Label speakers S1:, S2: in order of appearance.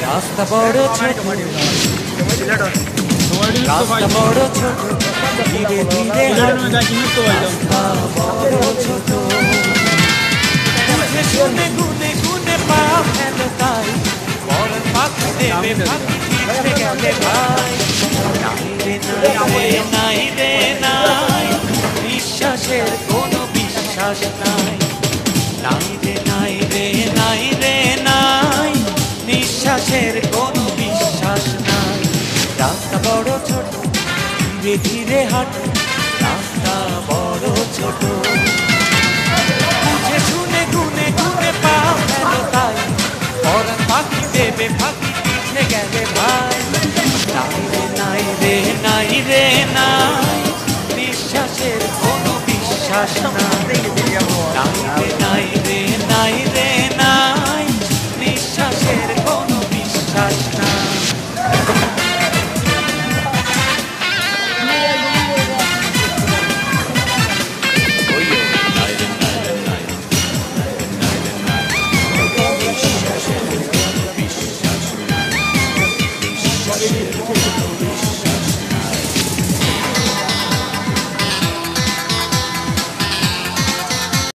S1: রাস্তা বড় ছোট, রাস্তা বড় ছোট, ধীরে ধীরে রাস্তা বড় ছোট, বুঝে শুনে গুনে গুনে পা ফেলো তাই, পরাণ পাখি দেবে ফাঁকি পিছে গেলে ভাই। নাই রে নাই রে নাই, বিশ্বাসের কোনো বিশ্বাস নাই। নাই রে নাই রে নাই রে নাই, নিঃশ্বাসের কোনো বিশ্বাস নাই। রাস্তা বড় ছোট, ধীরে ধীরে হাঁটো, রাস্তা বড় ছোট, বুঝে শুনে গুনে গুনে পা ফেলো তাই, পরাণ পাখি দেবে ফাঁকি পিছে গেলে ভাই। নাই রে নাই রে নাই রে নাই, নিঃশ্বাসের কোনো বিশ্বাস নাই।